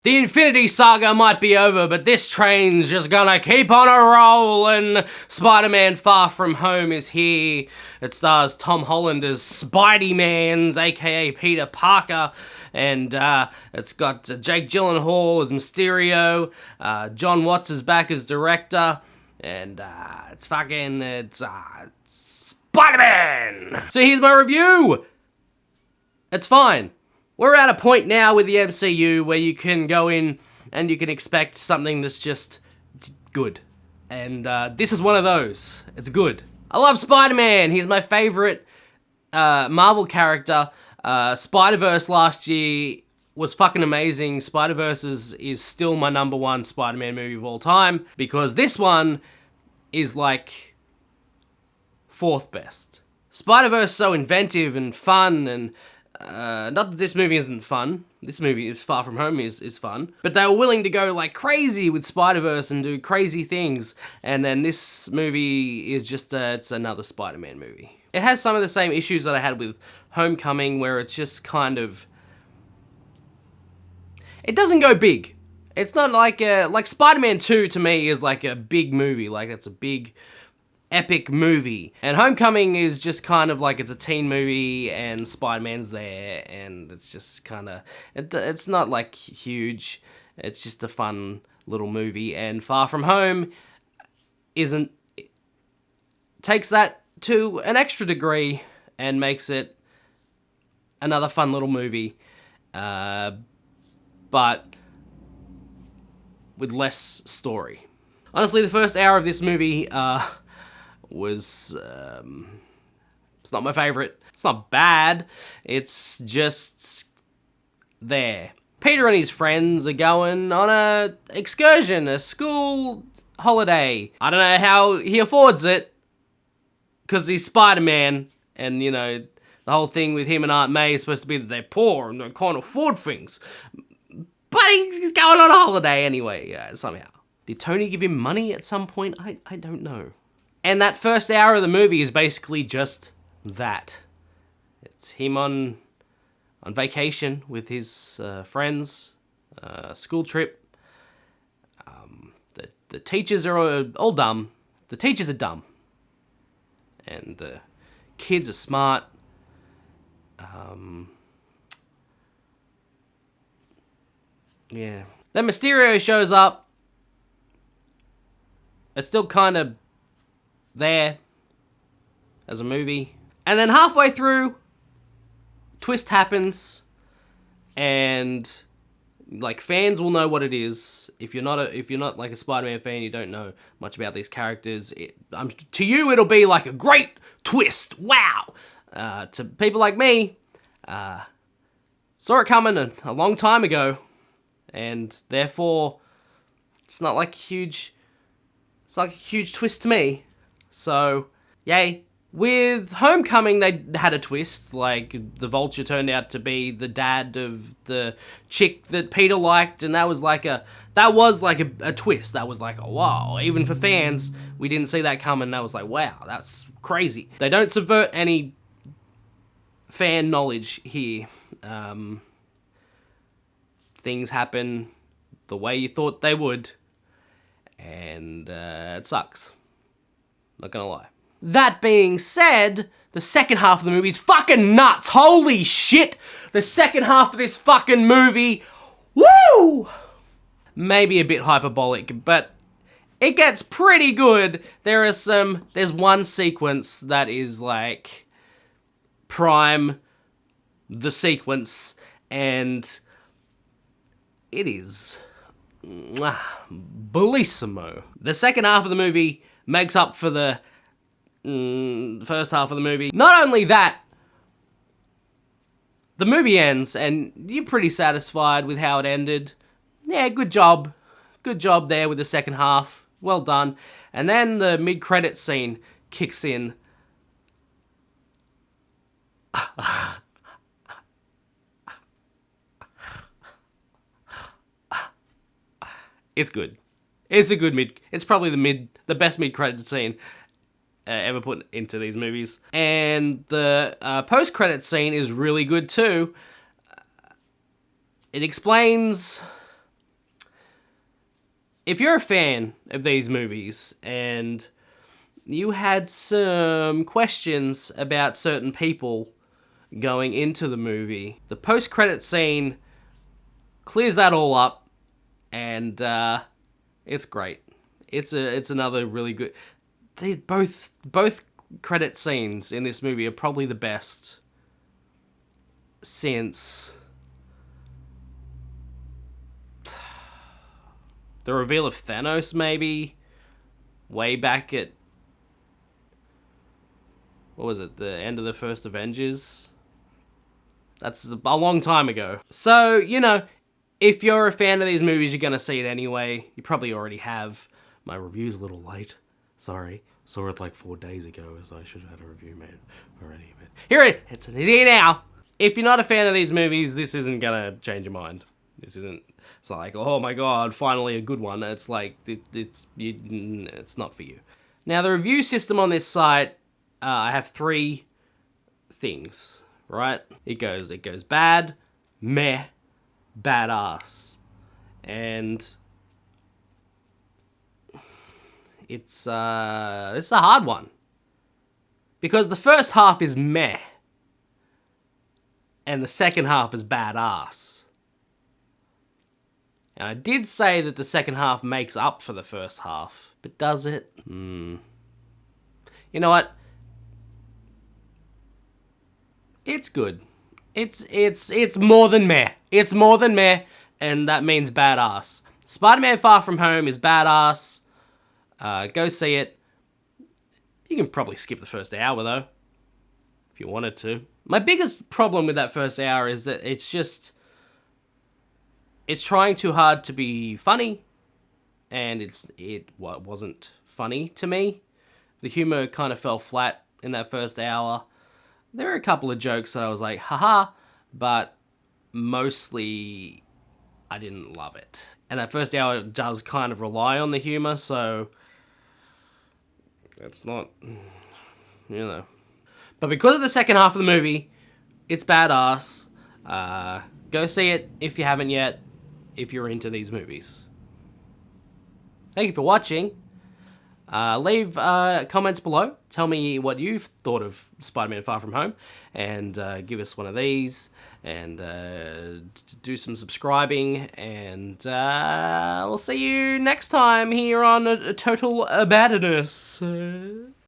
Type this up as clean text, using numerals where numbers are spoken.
The Infinity Saga might be over, but this train's just gonna keep on a rollin'. Spider-Man Far From Home is here. It stars Tom Holland as Spidey-Mans, aka Peter Parker, and it's got Jake Gyllenhaal as Mysterio, John Watts is back as director, and it's Spider-Man! So here's my review! It's fine. We're at a point now with the MCU where you can go in and you can expect something that's just good. And this is one of those. It's good. I love Spider-Man. He's my favorite Marvel character. Spider-Verse last year was fucking amazing. Spider-Verse is still my number one Spider-Man movie of all time, because this one is like fourth best. Spider-Verse is so inventive and fun, and not that this movie isn't fun. This movie, Far From Home, is fun. But they were willing to go like crazy with Spider-Verse and do crazy things. And then this movie is just, it's another Spider-Man movie. It has some of the same issues that I had with Homecoming, where it's just kind of... It doesn't go big. It's not like Spider-Man 2 to me is like a big movie. Like, it's a big... epic movie. And Homecoming is just kind of like, it's a teen movie and Spider-Man's there, and it's just kind of, it's not like huge, it's just a fun little movie. And Far From Home takes that to an extra degree and makes it another fun little movie, but with less story. Honestly, the first hour of this movie, was, it's not my favorite. It's not bad, it's just there. Peter and his friends are going on a excursion, a school holiday. I don't know how he affords it, because he's Spider-Man, and, you know, the whole thing with him and Aunt May is supposed to be that they're poor and they can't afford things. But he's going on a holiday anyway, somehow. Did Tony give him money at some point? I don't know. And that first hour of the movie is basically just that. It's him on vacation with his friends, school trip. The teachers are all dumb. The teachers are dumb. And the kids are smart. Yeah. Then Mysterio shows up. It's still kind of there as a movie, and then halfway through, twist happens, and like, fans will know what it is. If you're not like a Spider-Man fan, you don't know much about these characters. To you, it'll be like a great twist. Wow. To people like me, saw it coming a long time ago, and therefore it's not like a huge twist to me. So, yay. With Homecoming, they had a twist. Like, the Vulture turned out to be the dad of the chick that Peter liked, and that was like a twist. That was like, oh, wow. Even for fans, we didn't see that coming. That was like, wow, that's crazy. They don't subvert any fan knowledge here. Things happen the way you thought they would, and it sucks. Not gonna lie. That being said, the second half of the movie is fucking nuts. Holy shit! The second half of this fucking movie, woo! Maybe a bit hyperbolic, but it gets pretty good. There's one sequence that is like prime the sequence, and it is bellissimo. The second half of the movie makes up for the first half of the movie. Not only that, the movie ends and you're pretty satisfied with how it ended. Yeah, good job. Good job there with the second half. Well done. And then the mid-credits scene kicks in. It's good. It's a good it's probably the best mid-credits scene ever put into these movies. And the post-credits scene is really good too. It explains if you're a fan of these movies and you had some questions about certain people going into the movie, the post-credit scene clears that all up, and it's great. It's another really good. Both credit scenes in this movie are probably the best since the reveal of Thanos, maybe way back at, what was it, the end of the first Avengers? That's a long time ago. So, you know, if you're a fan of these movies, you're gonna see it anyway. You probably already have. My review's a little late. Sorry. Saw it like 4 days ago, as I should have had a review made already. But it's here now. If you're not a fan of these movies, this isn't gonna change your mind. This isn't. It's like, oh my god, finally a good one. It's like it's not for you. Now the review system on this site, I have 3 things. Right? It goes bad, meh, badass, and it's a hard one because the first half is meh, and the second half is badass. And I did say that the second half makes up for the first half, but does it? You know what? It's good. It's more than meh. It's more than meh, and that means badass. Spider-Man Far From Home is badass. Go see it. You can probably skip the first hour, though, if you wanted to. My biggest problem with that first hour is that it's trying too hard to be funny, and it wasn't funny to me. The humor kind of fell flat in that first hour. There are a couple of jokes that I was like, haha, but mostly I didn't love it. And that first hour does kind of rely on the humor, so it's not, you know. But because of the second half of the movie, it's badass. Go see it if you haven't yet, if you're into these movies. Thank you for watching. Leave comments below. Tell me what you've thought of Spider-Man Far From Home, and give us one of these, and do some subscribing, and we'll see you next time here on Total Badness.